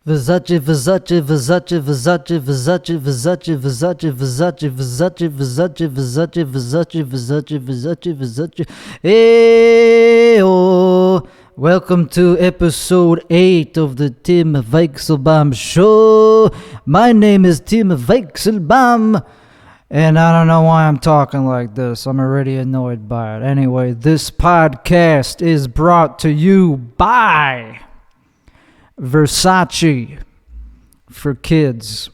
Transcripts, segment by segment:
Versace, Versace, Versace, Versace, Versace, Versace, Versace, Versace, Versace, Versace, Versace, Versace, Versace, Versace, Versace. Hey, oh. Welcome to episode 8 of the Tim Weichselbaum Show. My name is Tim Weichselbaum, and I don't know why I'm talking like this. I'm already annoyed by it. Anyway, this podcast is brought to you by Versace for kids.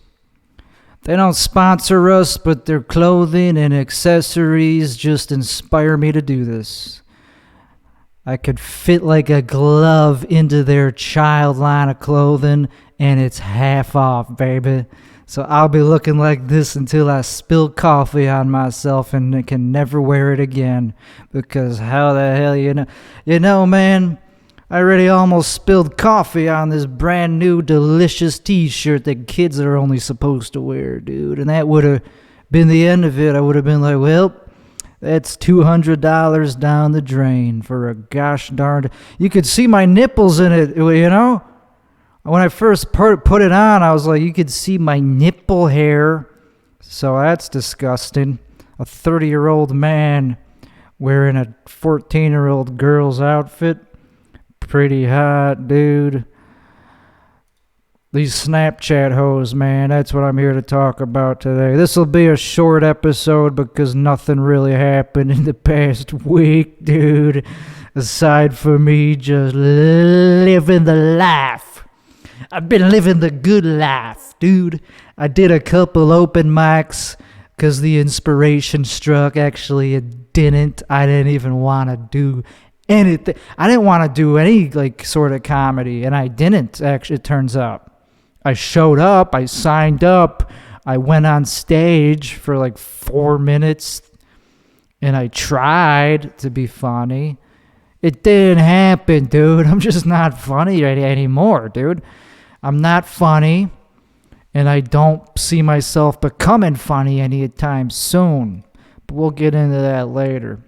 They don't sponsor us, but their clothing and accessories just inspire me to do this. I could fit like a glove into their child line of clothing, and it's half off, baby. So I'll be looking like this until I spill coffee on myself and I can never wear it again. Because how the hell, you know, man, I already almost spilled coffee on this brand new delicious t-shirt that kids are only supposed to wear, dude. And that would have been the end of it. I would have been like, well, that's $200 down the drain for a gosh darn. You could see my nipples in it, you know? When I first put it on, I was like, you could see my nipple hair. So that's disgusting. A 30-year-old man wearing a 14-year-old girl's outfit. Pretty hot, dude. These Snapchat hoes, man, that's what I'm here to talk about today. This will be a short episode because nothing really happened in the past week, dude, aside from me just living the life. I've been living the good life, dude. I did a couple open mics because the inspiration struck. Actually, it didn't. I didn't even want to do anything. I didn't want to do any like sort of comedy, and I didn't. Actually, it turns out I showed up, I signed up, I went on stage for like 4 minutes, and I tried to be funny. It didn't happen, dude. I'm just not funny anymore, dude. I'm not funny, and I don't see myself becoming funny anytime soon. But we'll get into that later.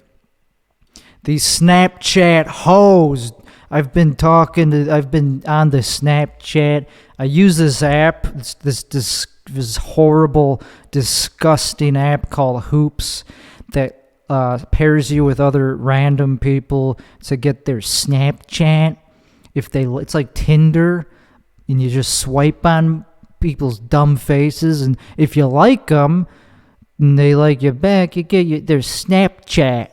These Snapchat hoes. I've been on the Snapchat. I use this app, this horrible, disgusting app called Hoops that pairs you with other random people to get their Snapchat. It's like Tinder, and you just swipe on people's dumb faces, and if you like them, and they like you back, you get their Snapchat.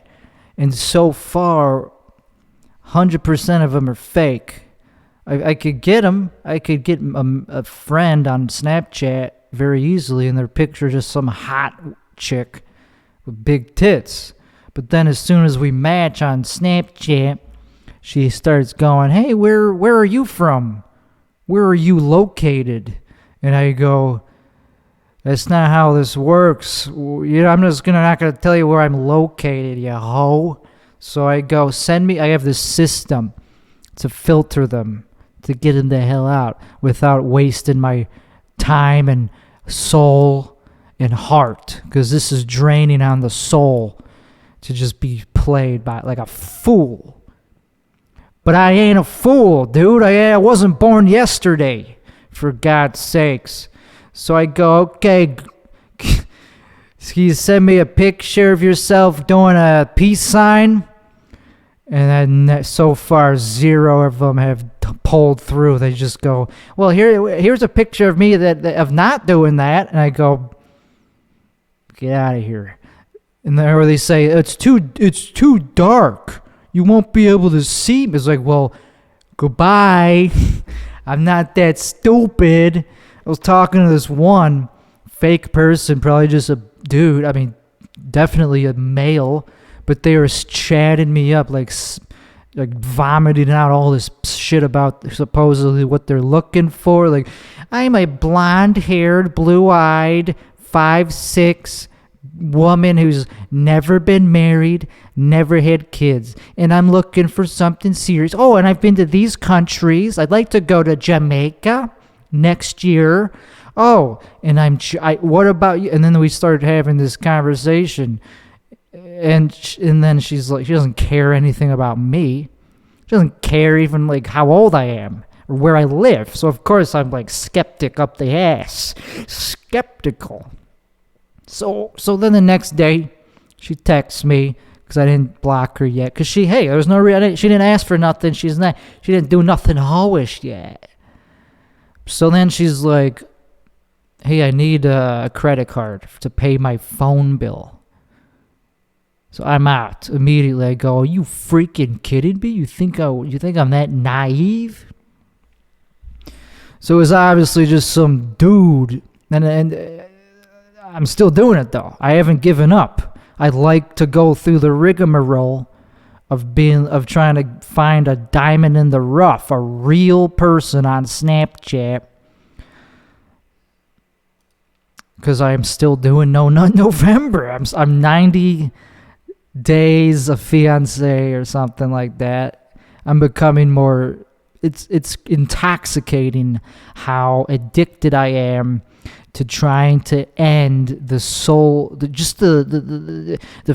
And so far, 100% of them are fake. I could get them. I could get a friend on Snapchat very easily, and their picture just some hot chick with big tits. But then as soon as we match on Snapchat, she starts going, "Hey, where are you from? Where are you located?" And I go, "That's not how this works. I'm just not gonna tell you where I'm located, you hoe." So I go, I have this system to filter them, to get them the hell out without wasting my time and soul and heart, because this is draining on the soul to just be played by like a fool. But I ain't a fool, dude. I wasn't born yesterday, for God's sakes. So I go, okay, can you send me a picture of yourself doing a peace sign? And then so far, 0 of them have pulled through. They just go, well, here's a picture of me of not doing that. And I go, get out of here. And or they say, it's too dark. You won't be able to see me. It's like, well, goodbye. I'm not that stupid. I was talking to this one fake person, probably just a dude. I mean, definitely a male, but they were chatting me up, like vomiting out all this shit about supposedly what they're looking for. Like, I'm a blonde-haired, blue-eyed, 5'6" woman who's never been married, never had kids, and I'm looking for something serious. Oh, and I've been to these countries. I'd like to go to Jamaica next year. Oh, and what about you? And then we started having this conversation, and then she's like, she doesn't care anything about me. She doesn't care even like how old I am or where I live. So of course I'm like skeptic up the ass. Skeptical. So then the next day, she texts me, because I didn't block her yet. Because there was no reason. She didn't ask for nothing. She didn't do nothing hoish yet. So then she's like, hey, I need a credit card to pay my phone bill. So I'm out. Immediately I go, are you freaking kidding me? You think I'm that naive? So it was obviously just some dude. And I'm still doing it, though. I haven't given up. I like to go through the rigmarole of trying to find a diamond in the rough, a real person on Snapchat, because I'm still doing No Nut November. I'm 90 days a fiance or something like that. I'm becoming more. It's intoxicating how addicted I am to trying to end the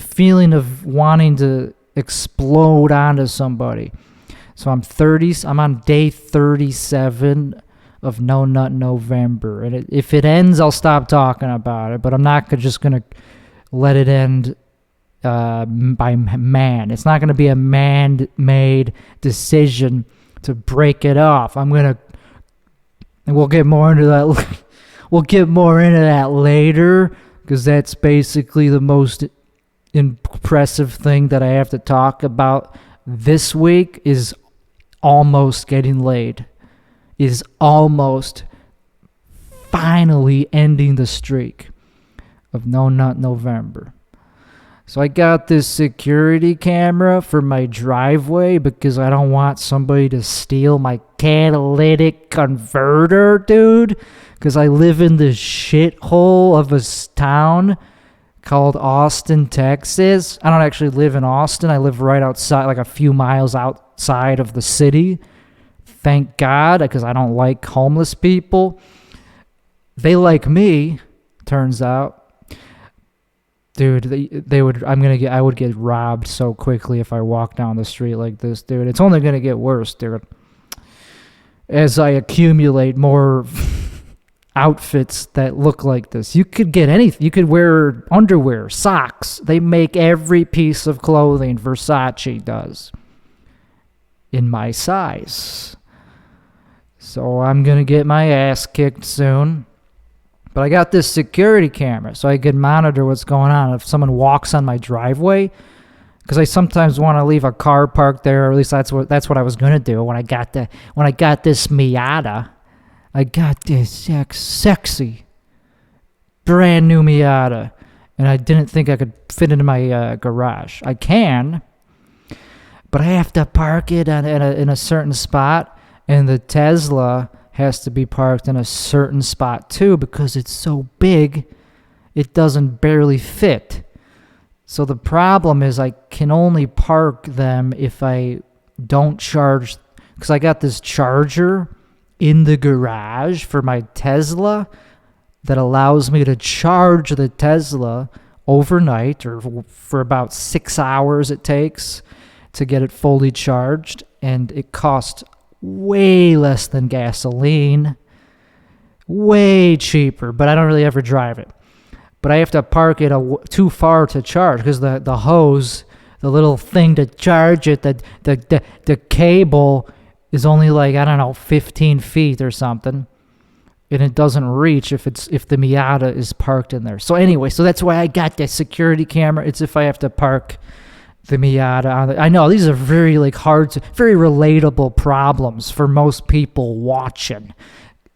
feeling of wanting to explode onto somebody. So I'm on day 37 of No Nut November, and if it ends, I'll stop talking about it. But I'm not just gonna let it end by man. It's not gonna be a man-made decision to break it off. And we'll get more into that. We'll get more into that later, because that's basically the most impressive thing that I have to talk about this week is almost getting laid. Is almost finally ending the streak of No Nut November. So I got this security camera for my driveway because I don't want somebody to steal my catalytic converter, dude. Because I live in this shithole of a town called Austin, Texas. I don't actually live in Austin. I live right outside, like a few miles outside of the city. Thank God, because I don't like homeless people. They like me, turns out. Dude, I would get robbed so quickly if I walk down the street like this, dude. It's only gonna get worse, dude. As I accumulate more outfits that look like this. You could get anything. You could wear underwear, socks. They make every piece of clothing Versace does in my size. So I'm gonna get my ass kicked soon. But I got this security camera, so I can monitor what's going on if someone walks on my driveway. Because I sometimes want to leave a car parked there, or at least that's what I was gonna do when I got this Miata. I got this sexy, brand new Miata, and I didn't think I could fit into my garage. I can, but I have to park it in a certain spot, and the Tesla has to be parked in a certain spot too because it's so big, it doesn't barely fit. So the problem is I can only park them if I don't charge, because I got this charger in the garage for my Tesla that allows me to charge the Tesla overnight, or for about 6 hours it takes to get it fully charged, and it costs way less than gasoline, way cheaper, but I don't really ever drive it. But I have to park it too far to charge, because the hose, the little thing to charge it, the cable is only like, I don't know, 15 feet or something, and it doesn't reach if the Miata is parked in there. So anyway, so that's why I got that security camera. It's if I have to park the Miata. I know these are very very relatable problems for most people watching,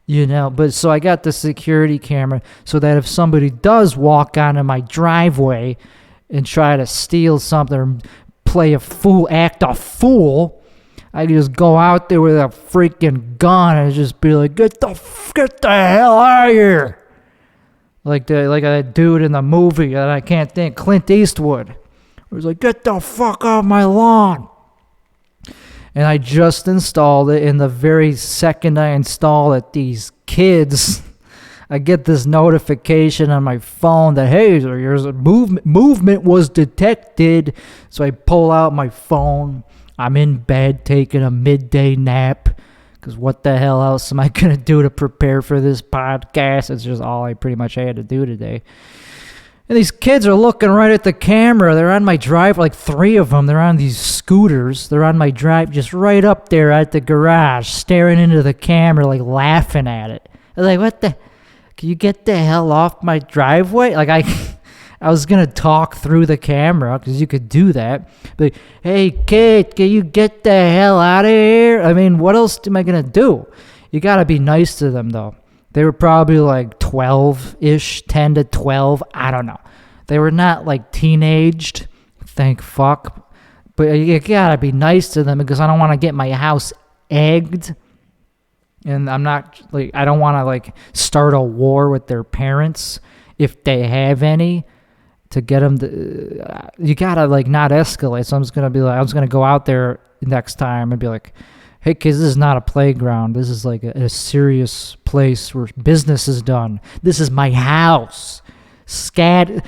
but so I got the security camera so that if somebody does walk onto my driveway and try to steal something or act a fool, I just go out there with a freaking gun and just be like, get the hell out of here. Like that dude in the movie that I can't think, Clint Eastwood. It was like, get the fuck off my lawn. And I just installed it, and the very second I install it, these kids, I get this notification on my phone that, hey, there's a movement was detected. So I pull out my phone. I'm in bed taking a midday nap because what the hell else am I going to do to prepare for this podcast? It's just all I pretty much had to do today. And these kids are looking right at the camera. They're on my drive, like 3 of them. They're on these scooters. They're on my drive, just right up there at the garage, staring into the camera, like laughing at it. They're like, what the? Can you get the hell off my driveway? Like, I was going to talk through the camera, because you could do that. Like, hey, kid, can you get the hell out of here? I mean, what else am I going to do? You got to be nice to them, though. They were probably like 12-ish, 10 to 12. I don't know. They were not like teenaged, thank fuck. But you gotta be nice to them, because I don't want to get my house egged. And I'm not like, I don't want to like start a war with their parents if they have any, to get them to, you gotta like not escalate. So I'm just gonna be like, I was gonna go out there next time and be like, hey kids, this is not a playground. This is like a serious place where business is done. This is my house. Skedaddle.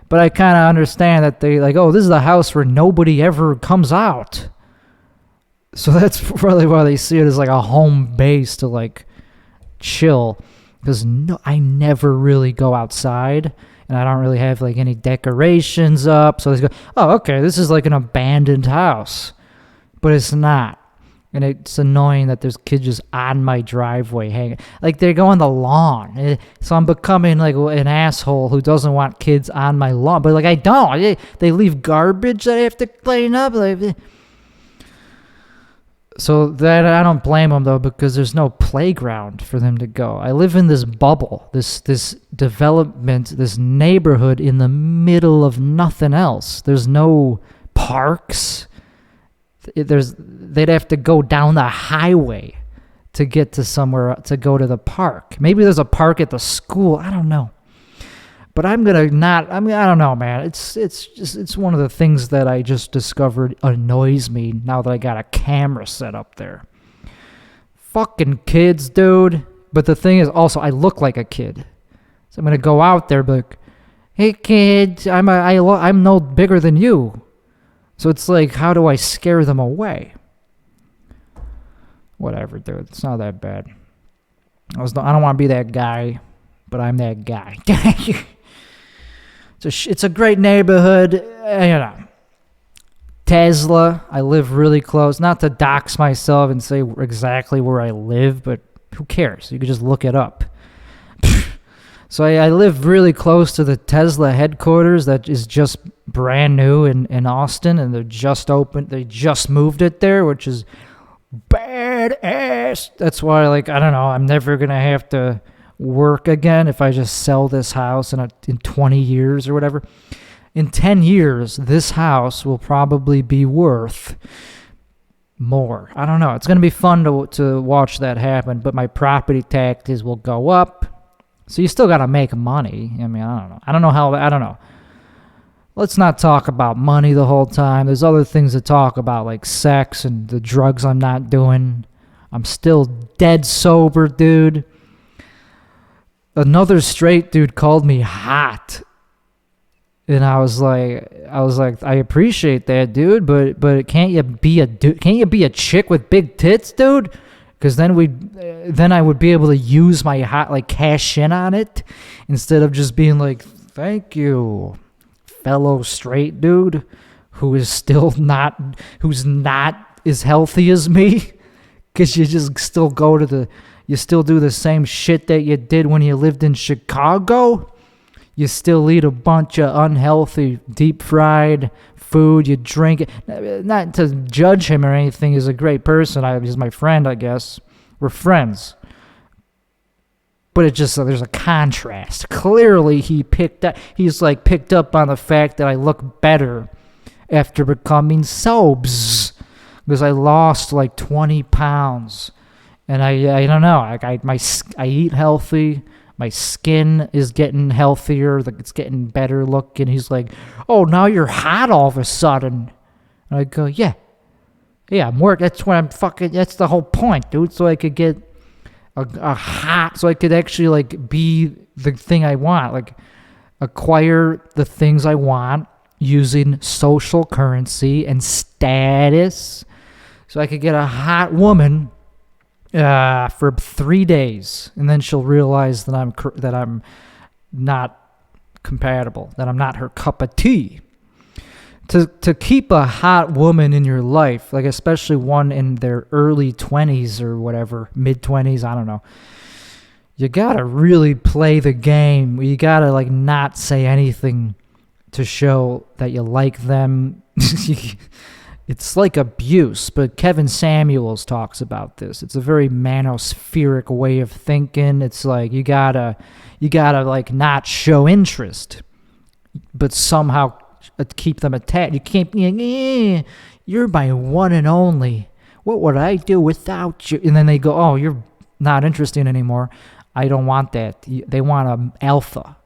But I kind of understand that they like, oh, this is the house where nobody ever comes out. So that's probably why they see it as like a home base to like chill. Because no, I never really go outside. And I don't really have like any decorations up. So they go, oh, okay, this is like an abandoned house. But it's not. And it's annoying that there's kids just on my driveway hanging. Like, they go on the lawn. So I'm becoming like an asshole who doesn't want kids on my lawn. But like, I don't. They leave garbage that I have to clean up. Like, so that I don't blame them, though, because there's no playground for them to go. I live in this bubble, this development, this neighborhood in the middle of nothing else. There's no parks. They'd have to go down the highway to get to somewhere to go to the park. Maybe there's a park at the school. I don't know. But I don't know, man. It's one of the things that I just discovered annoys me now that I got a camera set up there. Fucking kids, dude. But the thing is also, I look like a kid. So I'm going to go out there and be like, hey kid, I'm no bigger than you. So it's like, how do I scare them away? Whatever, dude. It's not that bad. I don't want to be that guy, but I'm that guy. It's a great neighborhood. Tesla. I live really close. Not to dox myself and say exactly where I live, but who cares? You can just look it up. So I live really close to the Tesla headquarters that is just brand new in Austin, and they're just open. They just moved it there, which is badass. That's why, like, I don't know, I'm never going to have to work again if I just sell this house in 20 years or whatever. In 10 years, this house will probably be worth more. I don't know. It's going to be fun to watch that happen, but my property taxes will go up. So you still got to make money. I mean, I don't know. I don't know. Let's not talk about money the whole time. There's other things to talk about, like sex and the drugs I'm not doing. I'm still dead sober, dude. Another straight dude called me hot. And I was like, I appreciate that, dude, but can't you be a chick with big tits, dude? Because then I would be able to use my hot, like, cash in on it instead of just being like, thank you, fellow straight dude who's not as healthy as me. Because you just still you still do the same shit that you did when you lived in Chicago. You still eat a bunch of unhealthy, deep-fried food. You drink it. Not to judge him or anything. He's a great person. He's my friend, I guess. We're friends. But it just, there's a contrast. Clearly, he's picked up on the fact that I look better after becoming sobs. Because I lost like 20 pounds. And I don't know. I eat healthy. My skin is getting healthier. It's getting better looking. He's like, oh, now you're hot all of a sudden. And I go, yeah, I'm working. That's what that's the whole point, dude. So I could get a hot, so I could actually like be the thing I want, like acquire the things I want using social currency and status. So I could get a hot woman for 3 days, and then she'll realize that I'm not compatible, that I'm not her cup of tea. To keep a hot woman in your life, like especially one in their early 20s or whatever, mid 20s, I don't know. You gotta really play the game. You gotta like not say anything to show that you like them. It's like abuse, but Kevin Samuels talks about this. It's a very manospheric way of thinking. It's like you gotta like not show interest, but somehow keep them attached. You can't be, you're my one and only. What would I do without you? And then they go, oh, you're not interested anymore. I don't want that. They want an alpha.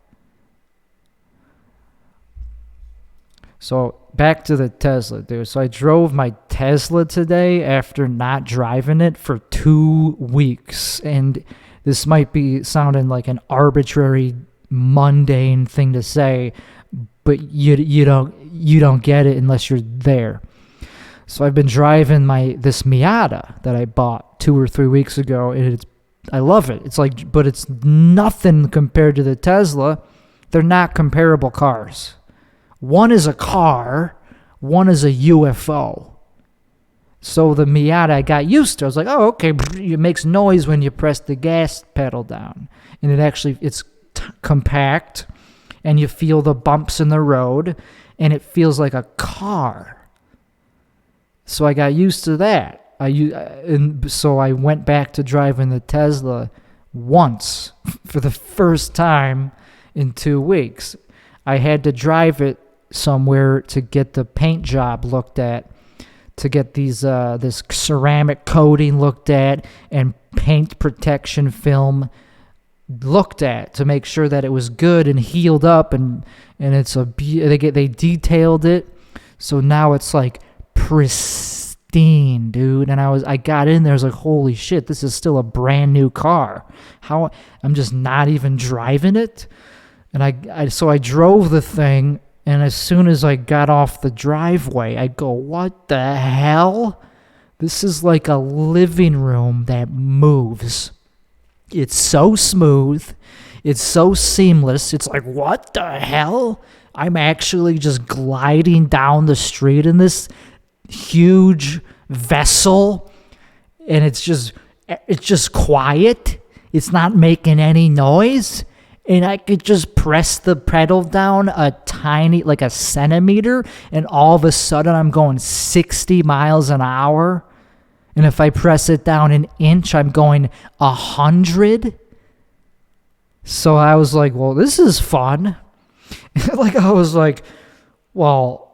So back to the Tesla, dude. So I drove my Tesla today after not driving it for 2 weeks. And this might be sounding like an arbitrary, mundane thing to say, but you don't get it unless you're there. So I've been driving this Miata that I bought 2 or 3 weeks ago, and I love it. It's like, but it's nothing compared to the Tesla. They're not comparable cars. One is a car, one is a UFO. So the Miata I got used to. I was like, oh, okay, it makes noise when you press the gas pedal down. And it's compact, and you feel the bumps in the road, and it feels like a car. So I got used to that. So I went back to driving the Tesla once for the first time in 2 weeks. I had to drive it somewhere to get the paint job looked at, to get this ceramic coating looked at and paint protection film looked at to make sure that it was good and healed up, and they detailed it, so now it's like pristine, dude. And I got in there, I was like, holy shit, this is still a brand new car. How I'm just not even driving it. And so I drove the thing, and as soon as I got off the driveway, I go, what the hell? This is like a living room that moves. It's so smooth. It's so seamless. It's like, what the hell? I'm actually just gliding down the street in this huge vessel, and it's just quiet. It's not making any noise. And I could just press the pedal down like a centimeter, and all of a sudden I'm going 60 miles an hour. And if I press it down an inch, I'm going 100. So I was like, well, this is fun. I was like, well,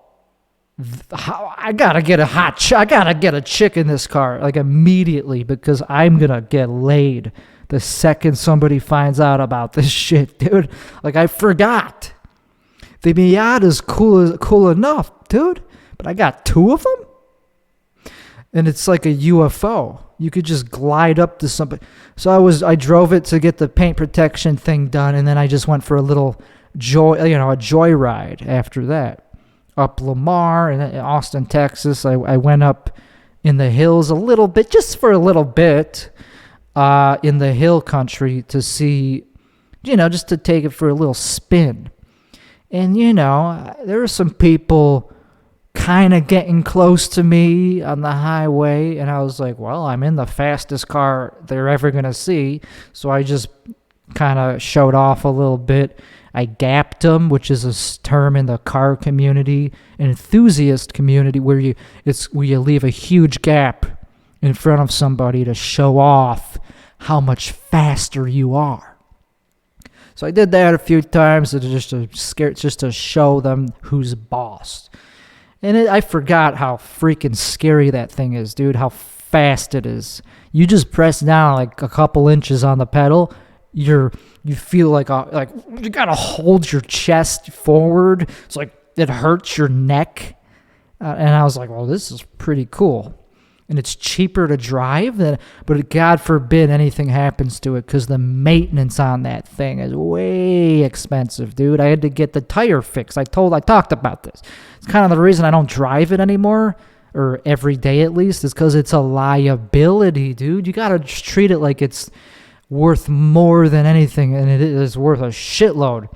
I gotta get I gotta get a chick in this car, like immediately, because I'm gonna get laid the second somebody finds out about this shit, dude. Like, I forgot. The Miata's cool enough, dude. But I got 2 of them? And it's like a UFO. You could just glide up to somebody. So I drove it to get the paint protection thing done, and then I just went for a little a joyride after that. Up Lamar and Austin, Texas. I went up in the hills a little bit, just for a little bit. In the hill country to see, just to take it for a little spin. And, there were some people kind of getting close to me on the highway, and I was like, well, I'm in the fastest car they're ever going to see, so I just kind of showed off a little bit. I gapped them, which is a term in the car community, an enthusiast community, where you leave a huge gap in front of somebody to show off how much faster you are. So I did that a few times just to show them who's boss. And I forgot how freaking scary that thing is, dude, how fast it is. You just press down like a couple inches on the pedal, you feel like you gotta hold your chest forward. It's like it hurts your neck. And I was like, well, this is pretty cool. And it's cheaper to drive, but God forbid anything happens to it, because the maintenance on that thing is way expensive, dude. I had to get the tire fixed. I talked about this. It's kind of the reason I don't drive it anymore. or every day at least, is because it's a liability, dude. You gotta treat it like it's worth more than anything, and it is worth a shitload.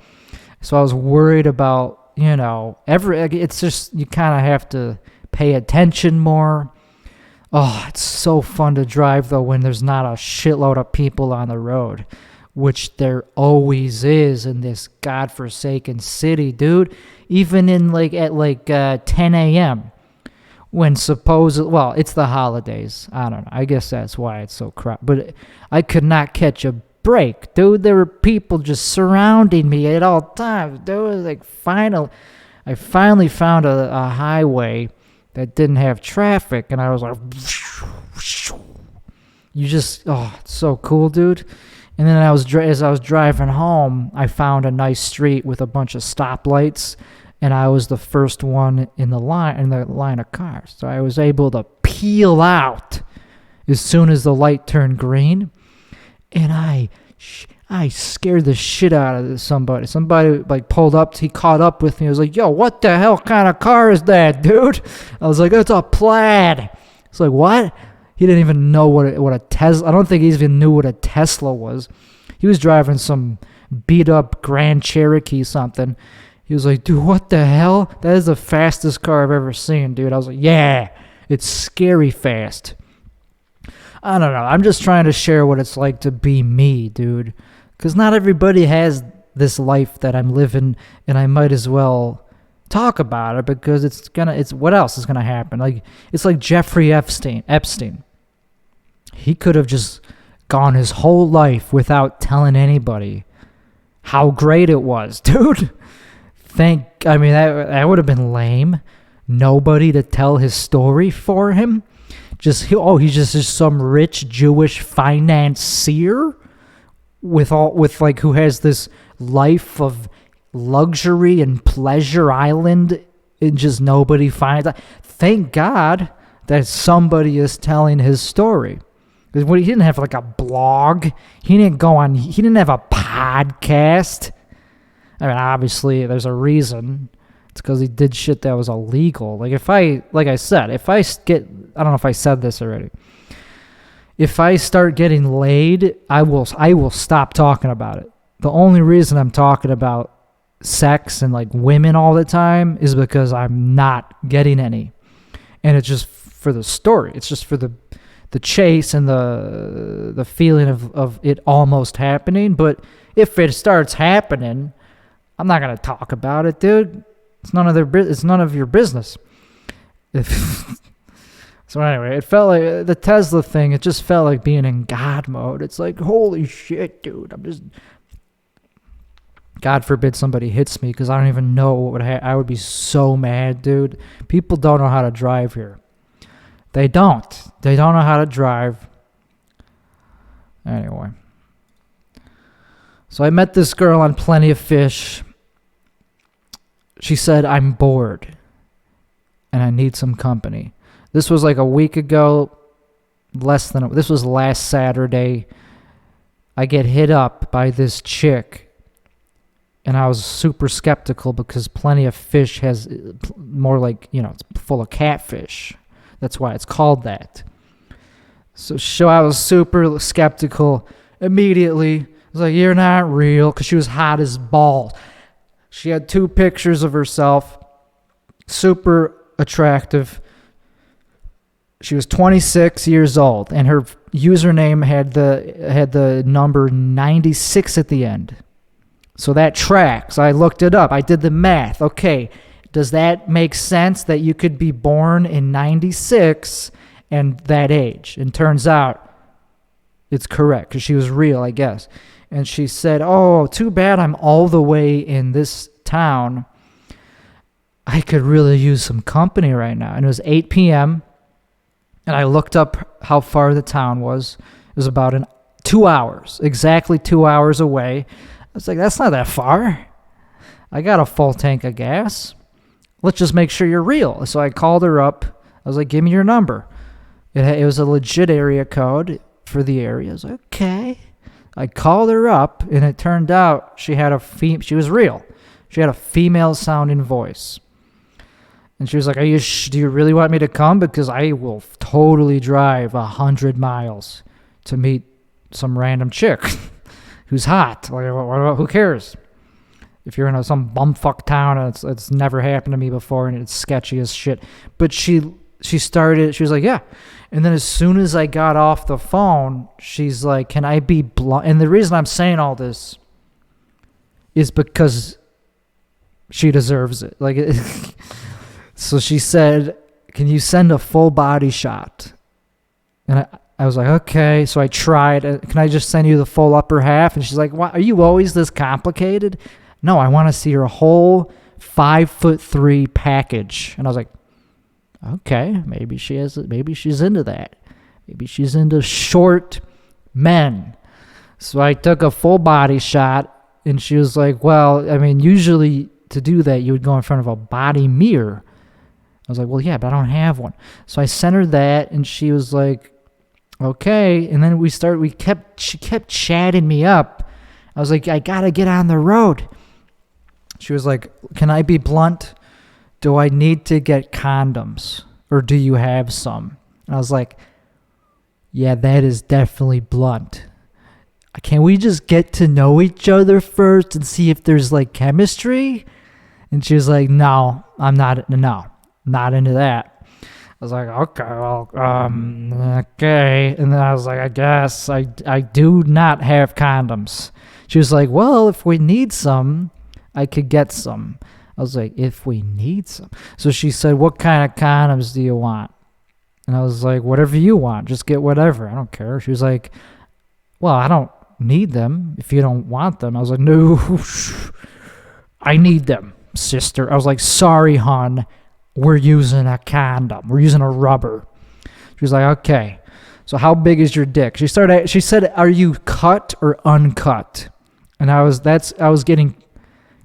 So I was worried about, it's just, you kind of have to pay attention more. Oh, it's so fun to drive, though, when there's not a shitload of people on the road, which there always is in this godforsaken city, dude. Even in at 10 a.m. when it's the holidays. I don't know. I guess that's why it's so crowded. But I could not catch a break, dude. There were people just surrounding me at all times, dude. I finally found a highway that didn't have traffic, and I was like, it's so cool, dude. And then as I was driving home, I found a nice street with a bunch of stoplights, and I was the first one in the line of cars. So I was able to peel out as soon as the light turned green, and I scared the shit out of somebody. Somebody pulled up. He caught up with me. I was like, "Yo, what the hell kind of car is that, dude?" I was like, "It's a Plaid." It's like, "What?" He didn't even know what a Tesla. I don't think he even knew what a Tesla was. He was driving some beat up Grand Cherokee something. He was like, "Dude, what the hell? That is the fastest car I've ever seen, dude." I was like, "Yeah, it's scary fast." I don't know. I'm just trying to share what it's like to be me, dude. Because not everybody has this life that I'm living, and I might as well talk about it because it's what else is gonna happen? It's like Jeffrey Epstein. He could have just gone his whole life without telling anybody how great it was, dude. That would have been lame. Nobody to tell his story for him. He's just some rich Jewish financier who has this life of luxury and pleasure island, and just nobody finds out. Thank God that somebody is telling his story. Because he didn't have a blog. He didn't have a podcast. I mean, obviously there's a reason. It's because he did shit that was illegal. I don't know if I said this already. If I start getting laid, I will stop talking about it. The only reason I'm talking about sex and women all the time is because I'm not getting any. And it's just for the story. It's just for the chase and the feeling of it almost happening. But if it starts happening, I'm not going to talk about it, dude. It's none of your business. So anyway, it felt like the Tesla thing. It just felt like being in God mode. It's like, holy shit, dude. God forbid somebody hits me, because I don't even know what would happen. I would be so mad, dude. People don't know how to drive here. They don't know how to drive. Anyway. So I met this girl on Plenty of Fish. She said, "I'm bored and I need some company." This was a week ago, this was last Saturday. I get hit up by this chick, and I was super skeptical because Plenty of Fish has more it's full of catfish. That's why it's called that. So I was super skeptical immediately. I was like, "You're not real," because she was hot as balls. She had 2 pictures of herself, super attractive. She was 26 years old, and her username had the number 96 at the end. So that tracks. I looked it up. I did the math. Okay, does that make sense that you could be born in 96 and that age? And turns out it's correct, because she was real, I guess. And she said, "Oh, too bad I'm all the way in this town. I could really use some company right now." And it was 8 p.m., and I looked up how far the town was. It was about 2 hours, exactly 2 hours away. I was like, that's not that far. I got a full tank of gas. Let's just make sure you're real. So I called her up. I was like, "Give me your number." It was a legit area code for the area. I was like, okay. I called her up, and it turned out she was real. She had a female-sounding voice. And she was like, do you really want me to come? Because I will totally drive 100 miles to meet some random chick who's hot. Like, who cares? If you're in some bumfuck town, it's never happened to me before, and it's sketchy as shit. But she was like, yeah. And then as soon as I got off the phone, she's like, can I be blunt? And the reason I'm saying all this is because she deserves it. Like, so she said, can you send a full body shot? And I was like, okay. So I tried. Can I just send you the full upper half? And she's like, why, are you always this complicated? No, I want to see her whole 5'3" package. And I was like, okay, maybe she's into that. Maybe she's into short men. So I took a full body shot, and she was like, well, I mean, usually to do that, you would go in front of a body mirror. I was like, well, yeah, but I don't have one. So I sent her that, and she was like, okay. And then she kept chatting me up. I was like, I gotta get on the road. She was like, can I be blunt? Do I need to get condoms, or do you have some? And I was like, yeah, that is definitely blunt. Can we just get to know each other first and see if there's like chemistry? And she was like, no, not into that. I was like, okay, well, okay. And then I was like, I guess I do not have condoms. She was like, well, if we need some, I could get some. I was like, if we need some. So she said, what kind of condoms do you want? And I was like, whatever you want. Just get whatever. I don't care. She was like, well, I don't need them if you don't want them. I was like, no, I need them, sister. I was like, sorry, hon. We're using a condom. We're using a rubber. She was like, okay. So how big is your dick? She said, are you cut or uncut? And I was getting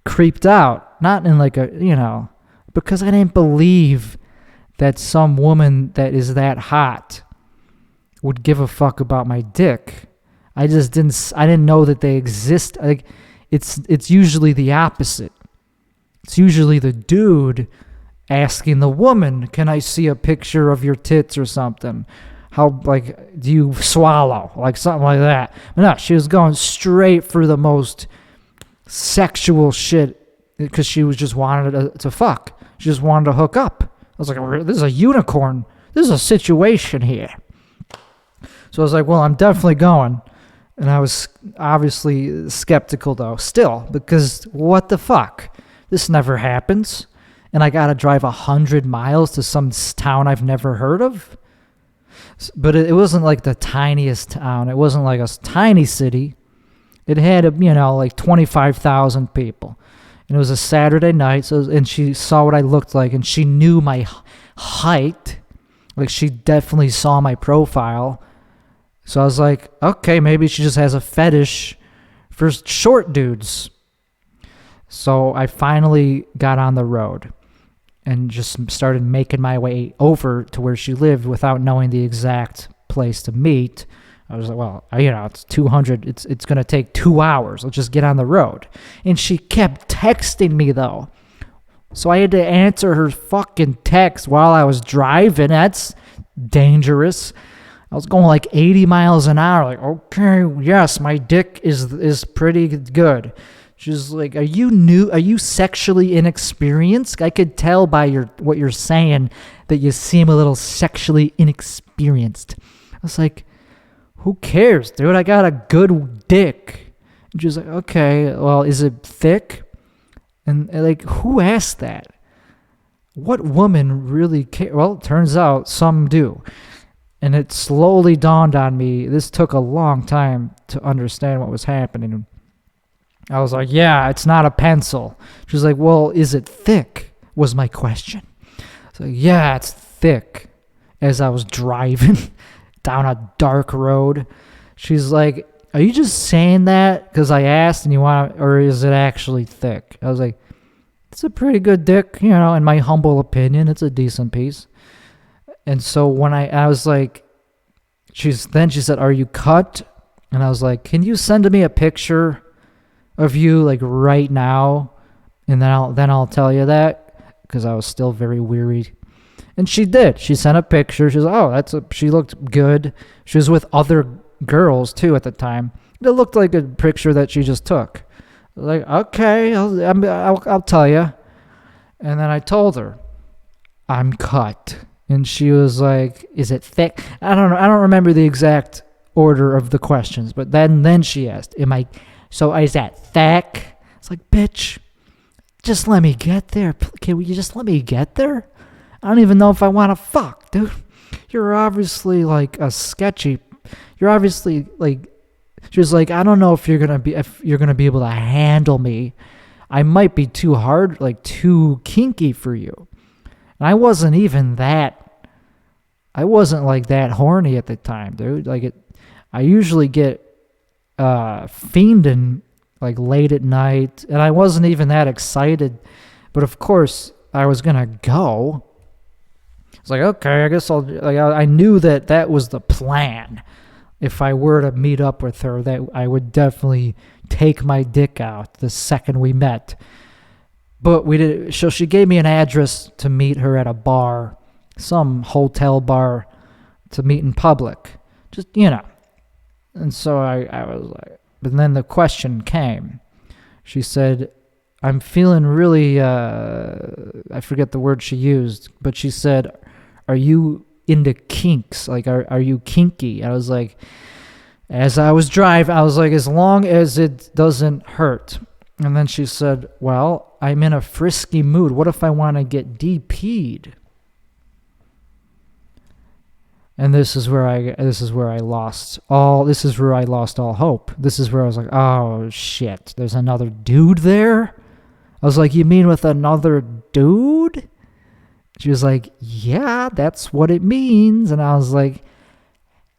creeped out. Not in like a, because I didn't believe that some woman that is that hot would give a fuck about my dick. I didn't know that they exist. Like, it's usually the opposite. It's usually the dude asking the woman, can I see a picture of your tits or something? How, like, do you swallow? Like, something like that. But no, she was going straight for the most sexual shit because she was just wanted to fuck. She just wanted to hook up. I was like, this is a unicorn. This is a situation here. So I was like, well, I'm definitely going. And I was obviously skeptical, though, still, because what the fuck? This never happens. And I got to drive 100 miles to some town I've never heard of? But it wasn't like the tiniest town. It wasn't like a tiny city. It had, like 25,000 people. And it was a Saturday night, and she saw what I looked like, and she knew my height. Like, she definitely saw my profile. So I was like, okay, maybe she just has a fetish for short dudes. So I finally got on the road and just started making my way over to where she lived without knowing the exact place to meet. I was like, well, it's 200. It's going to take 2 hours. Let's just get on the road. And she kept texting me, though. So I had to answer her fucking text while I was driving. That's dangerous. I was going like 80 miles an hour. Like, okay, yes, my dick is pretty good. She's like, are you new? Are you sexually inexperienced? I could tell by what you're saying that you seem a little sexually inexperienced. I was like, who cares, dude? I got a good dick. And she was like, okay, well, is it thick? And like, who asked that? What woman really cares? Well, it turns out some do. And it slowly dawned on me. This took a long time to understand what was happening. I was like, yeah, it's not a pencil. She was like, well, is it thick? Was my question. So yeah, it's thick. As I was driving down a dark road, she's like, are you just saying that because I asked and you want, or is it actually thick? I was like, it's a pretty good dick, in my humble opinion. It's a decent piece. And so when I was like, she said, are you cut? And I was like, can you send me a picture of you like right now? And then I'll tell you that. because I was still very weary. And she did. She sent a picture. She was like, oh, she looked good. She was with other girls, too, at the time. It looked like a picture that she just took. Like, okay, I'll tell you. And then I told her, I'm cut. And she was like, is it thick? I don't know. I don't remember the exact order of the questions. But then she asked, so is that thick? It's like, bitch, just let me get there. Can you just let me get there? I don't even know if I want to fuck, dude. You're obviously like a sketchy. You're obviously like. She was like, I don't know if you're gonna be able to handle me. I might be too hard, like too kinky for you. And I wasn't like that horny at the time, dude. Like I usually get fiending like late at night, and I wasn't even that excited. But of course, I was gonna go. It's like, okay, I guess I knew that was the plan. If I were to meet up with her, that I would definitely take my dick out the second we met. But we did. So she gave me an address to meet her at a bar, some hotel bar, to meet in public. Just, And so I was like, but then the question came. She said, I'm feeling really, I forget the word she used, but she said, are you into kinks? Like, are you kinky? I was like, as I was driving, I was like, as long as it doesn't hurt. And then she said, well, I'm in a frisky mood. What if I want to get DP'd? And this is where I lost all hope. This is where I was like, oh shit, there's another dude there? I was like, you mean with another dude? She was like, yeah, that's what it means. And I was like,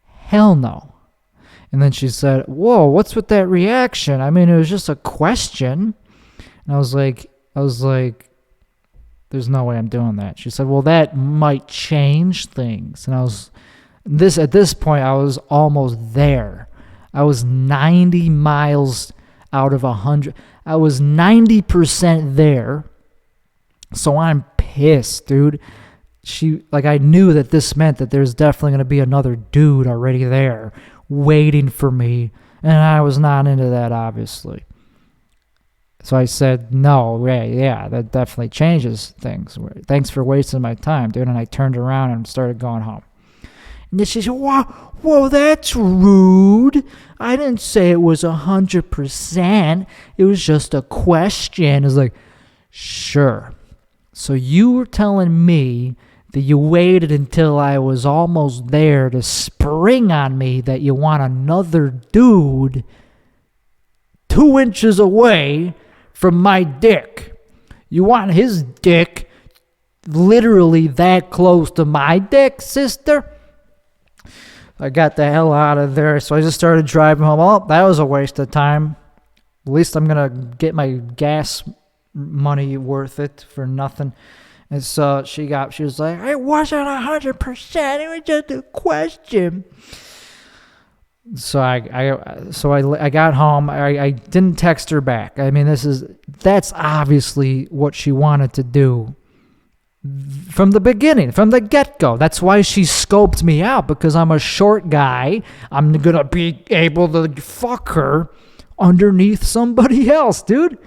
hell no. And then she said, whoa, what's with that reaction? I mean, it was just a question. And I was like, there's no way I'm doing that. She said, well, that might change things. And at this point, I was almost there. I was 90 miles out of 100. I was 90% there. So I'm pissed, dude. I knew that this meant that there's definitely going to be another dude already there waiting for me, and I was not into that, obviously. So I said, no, yeah, that definitely changes things. Thanks for wasting my time, dude. And I turned around and started going home. And then she said, whoa, that's rude. I didn't say it was 100%. It was just a question. It's like, sure. So you were telling me that you waited until I was almost there to spring on me that you want another dude 2 inches away from my dick. You want his dick literally that close to my dick, sister? I got the hell out of there, so I just started driving home. Oh, that was a waste of time. At least I'm going to get my gas money worth it for nothing. And so she was like, it wasn't 100%, it was just a question. So I got home. I didn't text her back. I mean, that's obviously what she wanted to do from the beginning, from the get-go. That's why she scoped me out, because I'm a short guy. I'm gonna be able to fuck her underneath somebody else, dude.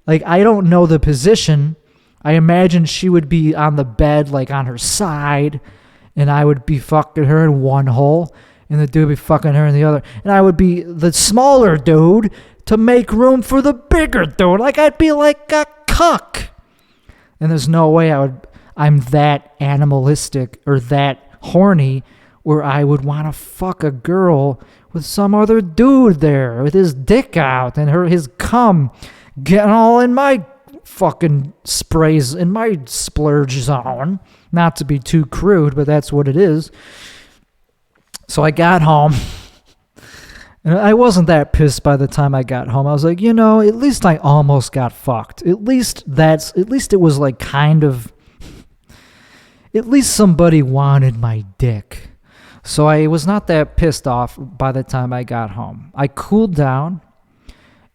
Like, I don't know the position. I imagine she would be on the bed, like on her side, and I would be fucking her in one hole, and the dude would be fucking her in the other. And I would be the smaller dude to make room for the bigger dude. Like, I'd be like a cuck. And there's no way I'm that animalistic or that horny where I would want to fuck a girl with some other dude there with his dick out and his cum getting all in my fucking sprays, in my splurge zone. Not to be too crude, but that's what it is. So I got home, and I wasn't that pissed by the time I got home. I was like, at least I almost got fucked. At least it was like kind of, at least somebody wanted my dick. So I was not that pissed off by the time I got home. I cooled down,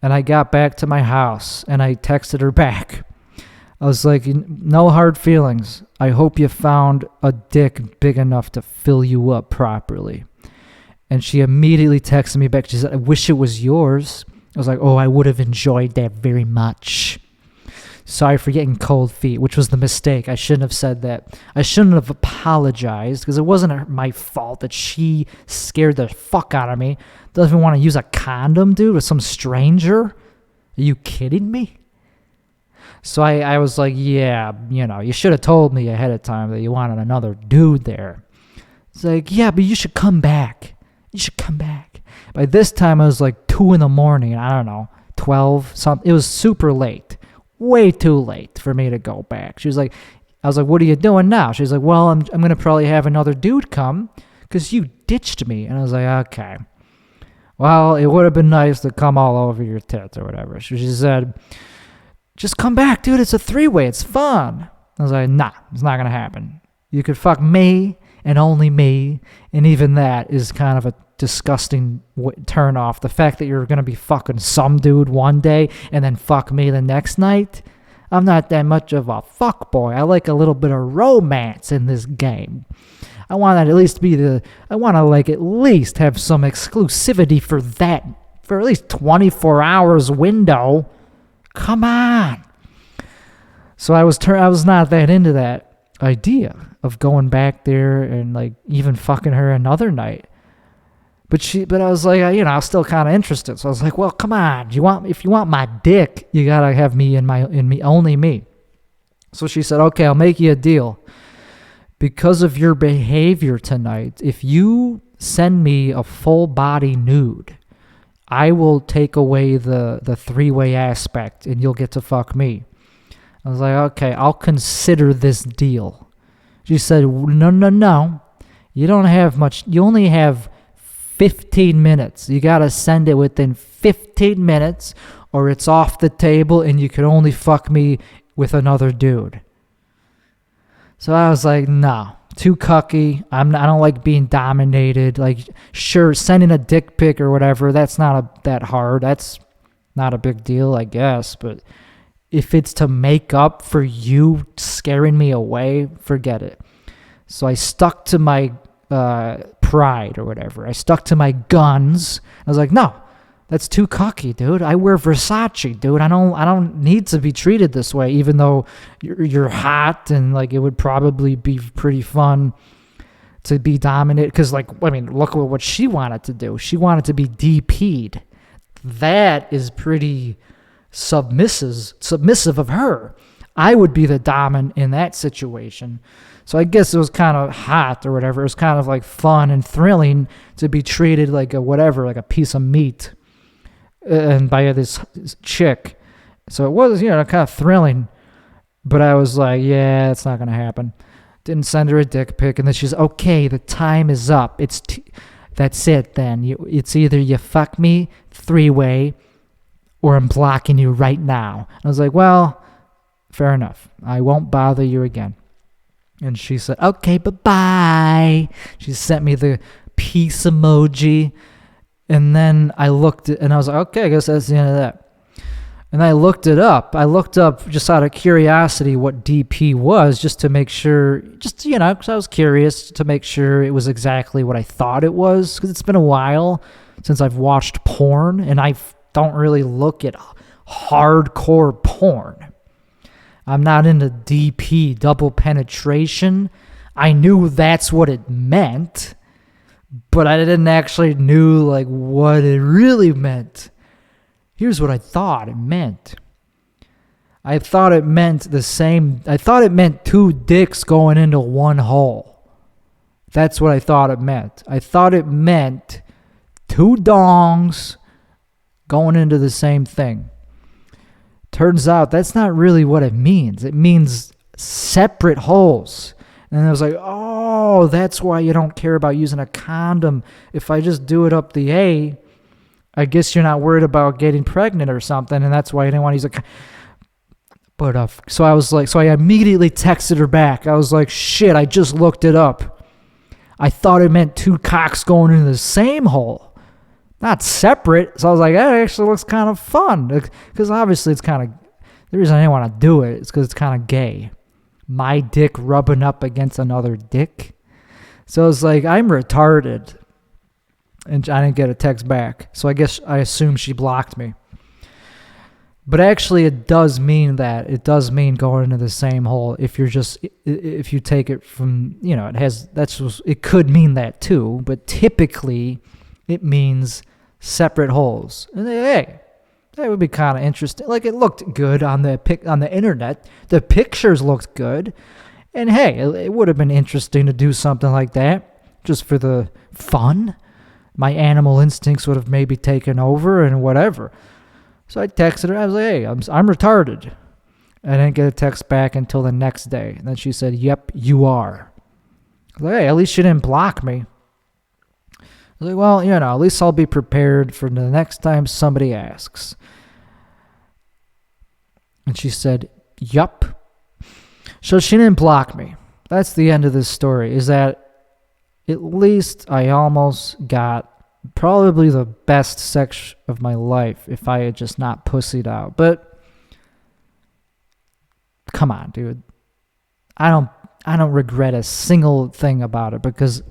and I got back to my house, and I texted her back. I was like, no hard feelings. I hope you found a dick big enough to fill you up properly. And she immediately texted me back. She said, I wish it was yours. I was like, oh, I would have enjoyed that very much. Sorry for getting cold feet, which was the mistake. I shouldn't have said that. I shouldn't have apologized because it wasn't my fault that she scared the fuck out of me. Doesn't even want to use a condom, dude, with some stranger. Are you kidding me? So I was like, yeah, you should have told me ahead of time that you wanted another dude there. It's like, yeah, but you should come back. You should come back. By this time, it was like 2 a.m. I don't know, 12, something. It was super late. Way too late for me to go back. She was like, I was like, what are you doing now? She was like, well, I'm going to probably have another dude come because you ditched me. And I was like, okay. Well, it would have been nice to come all over your tits or whatever. So she said, just come back, dude. It's a 3-way. It's fun. I was like, nah, it's not going to happen. You could fuck me and only me. And even that is kind of a disgusting turn off. The fact that you're going to be fucking some dude one day and then fuck me the next night. I'm not that much of a fuck boy. I like a little bit of romance in this game. I want to at least have some exclusivity for that, for at least 24 hours window. Come on. So I was not that into that idea of going back there and like even fucking her another night. But I was like, I was still kind of interested. So I was like, well, come on. If you want my dick, you gotta have me only me. So she said, okay, I'll make you a deal. Because of your behavior tonight, if you send me a full body nude, I will take away the 3-way aspect and you'll get to fuck me. I was like, okay, I'll consider this deal. She said, no. You don't have much. You only have 15 minutes. You got to send it within 15 minutes or it's off the table and you can only fuck me with another dude. So I was like, no, too cucky. I don't like being dominated. Like, sure, sending a dick pic or whatever, that's not that hard. That's not a big deal, I guess. But if it's to make up for you scaring me away, forget it. So I stuck to my pride or whatever. I stuck to my guns. I was like, no, that's too cocky, dude. I wear Versace, dude. I don't need to be treated this way, even though you're hot and like it would probably be pretty fun to be dominated. Because look at what she wanted to do. She wanted to be DP'd. That is pretty submissive of her. I would be the dominant in that situation. So I guess it was kind of hot or whatever. It was kind of like fun and thrilling to be treated like a piece of meat and by this chick. So it was, kind of thrilling. But I was like, yeah, it's not going to happen. Didn't send her a dick pic. And then she's, okay, the time is up. That's it then. It's either you fuck me 3-way or I'm blocking you right now. I was like, well, fair enough. I won't bother you again. And she said, okay, bye-bye. She sent me the peace emoji. And then I looked and I was like, okay, I guess that's the end of that. And I looked it up. I looked up just out of curiosity what DP was, just to make sure, because I was curious to make sure it was exactly what I thought it was. Because it's been a while since I've watched porn, and I don't really look at hardcore porn. I'm not into DP, double penetration. I knew that's what it meant, but I didn't actually knew what it really meant. Here's what I thought it meant. I thought it meant 2 dicks going into one hole. That's what I thought it meant. I thought it meant 2 dongs going into the same thing. Turns out that's not really what it means. It means separate holes. And I was like, oh, that's why you don't care about using a condom. If I just do it up the A, I guess you're not worried about getting pregnant or something, and that's why you didn't want to use a condom. But so I immediately texted her back. I was like, shit, I just looked it up. I thought it meant 2 cocks going into the same hole. Not separate. So I was like, that actually looks kind of fun. Because obviously it's kind of, The reason I didn't want to do it is because it's kind of gay. My dick rubbing up against another dick. So it's like, I'm retarded. And I didn't get a text back. So I assume she blocked me. But actually, it does mean that. It does mean going into the same hole. If you take it from, it could mean that too. But typically, it means separate holes. And hey, that would be kind of interesting. Like, it looked good on the internet. The pictures looked good. And hey, it would have been interesting to do something like that just for the fun. My animal instincts would have maybe taken over and whatever. So I texted her. I was like, hey, I'm retarded. I didn't get a text back until the next day. And then she said, yep, you are. I was like, hey, at least she didn't block me. I was like, well, at least I'll be prepared for the next time somebody asks. And she said, yup. So she didn't block me. That's the end of this story, is that at least I almost got probably the best sex of my life if I had just not pussied out. But come on, dude. I don't regret a single thing about it, because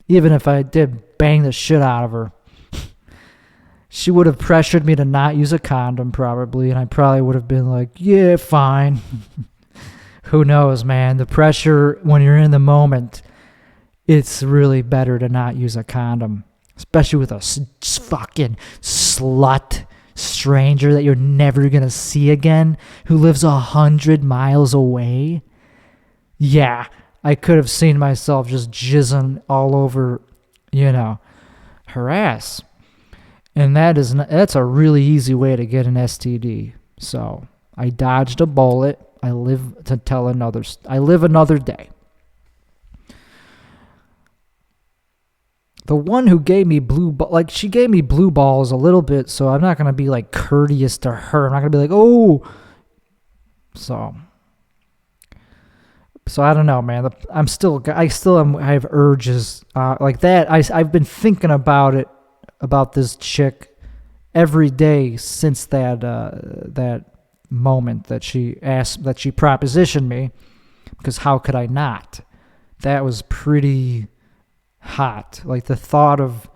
even if I did bang the shit out of her, she would have pressured me to not use a condom probably, and I probably would have been like, yeah, fine. Who knows, man? The pressure when you're in the moment, it's really better to not use a condom. Especially with a fucking slut stranger that you're never going to see again, who lives 100 miles away. Yeah, I could have seen myself just jizzing all over, her ass. And that's a really easy way to get an STD. So I dodged a bullet. I live another day. The one who gave me she gave me blue balls a little bit, so I'm not going to be like courteous to her. I'm not going to be like, oh. So I don't know, man. I have urges like that. I've been thinking about this chick every day since that moment that she propositioned me, because how could I not? That was pretty hot. Like the thought of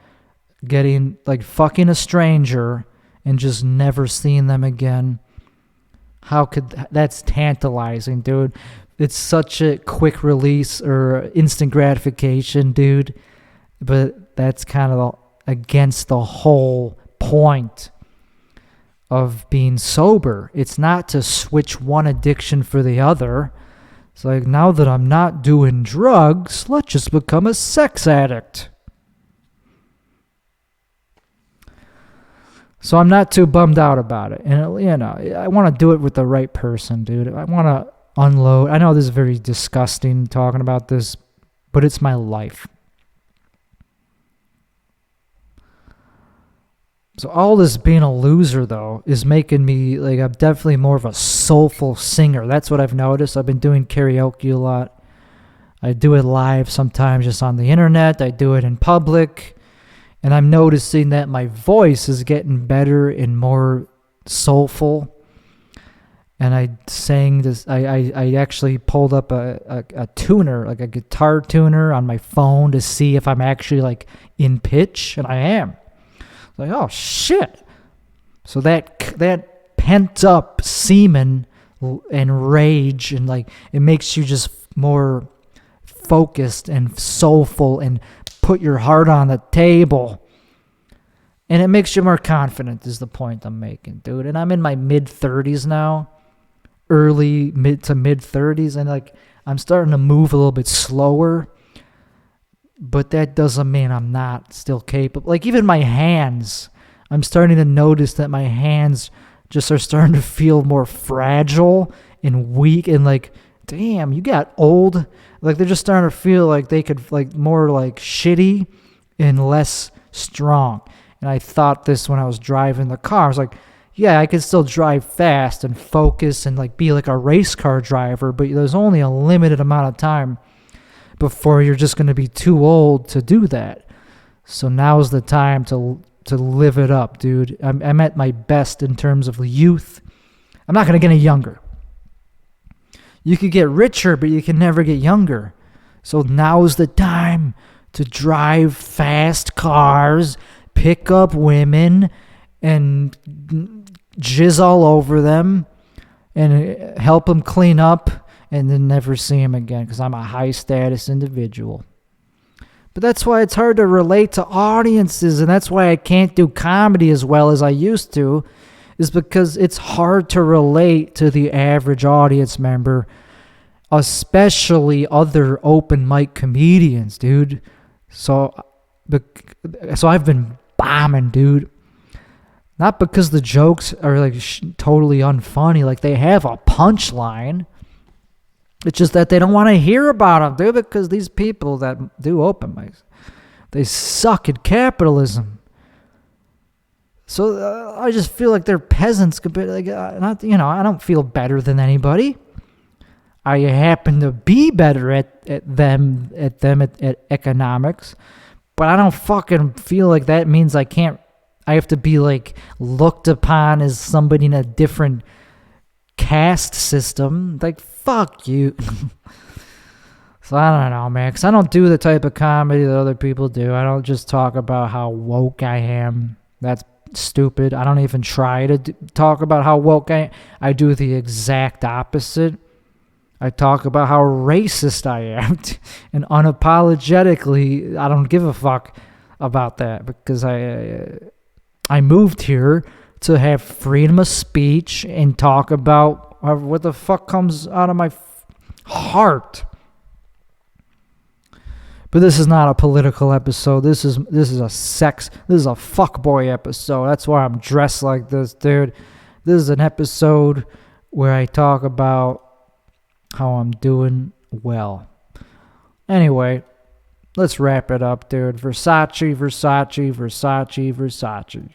fucking a stranger and just never seeing them again. That's tantalizing, dude. It's such a quick release or instant gratification, dude. But that's kind of against the whole point of being sober. It's not to switch one addiction for the other. It's like, now that I'm not doing drugs, let's just become a sex addict. So I'm not too bummed out about it. And, I want to do it with the right person, dude. I want to unload. I know this is very disgusting talking about this, but it's my life. So all this being a loser, though, is making me, I'm definitely more of a soulful singer. That's what I've noticed. I've been doing karaoke a lot. I do it live sometimes just on the internet. I do it in public. And I'm noticing that my voice is getting better and more soulful. And I sang this, I actually pulled up a tuner, like a guitar tuner on my phone to see if I'm actually, in pitch. And I am. Like, oh shit. So that pent up semen and rage, and it makes you just more focused and soulful and put your heart on the table. And it makes you more confident is the point I'm making, dude. And I'm in my mid-30s now. Mid to mid-30s, and I'm starting to move a little bit slower. But that doesn't mean I'm not still capable. Even my hands, I'm starting to notice that my hands just are starting to feel more fragile and weak, and damn, you got old. They're just starting to feel like they could more shitty and less strong. And I thought this when I was driving the car. I was like, yeah, I could still drive fast and focus and be like a race car driver, but there's only a limited amount of time before you're just going to be too old to do that. So now's the time to live it up, dude. I'm at my best in terms of youth. I'm not going to get any younger. You could get richer, but you can never get younger. So now's the time to drive fast cars, pick up women, and jizz all over them, and help them clean up, and then never see them again because I'm a high-status individual. But that's why it's hard to relate to audiences, and that's why I can't do comedy as well as I used to, is because it's hard to relate to the average audience member, especially other open mic comedians, dude. So I've been bombing, dude. Not because the jokes are like totally unfunny, like they have a punchline. It's just that they don't want to hear about them, dude, because these people that do open mics, they suck at capitalism. So I just feel like they're peasants compared. I don't feel better than anybody. I happen to be better at economics, but I don't fucking feel like that means I have to be like looked upon as somebody in a different caste system. Like, fuck you. So I don't know, man, because I don't do the type of comedy that other people do. I don't just talk about how woke I am. That's stupid. I don't even try to talk about how woke I am. I do the exact opposite. I talk about how racist I am, and unapologetically, I don't give a fuck about that because I moved here to have freedom of speech and talk about what the fuck comes out of my heart. But this is not a political episode. This is a fuckboy episode. That's why I'm dressed like this, dude. This is an episode where I talk about how I'm doing well. Anyway, let's wrap it up, dude. Versace, Versace, Versace, Versace.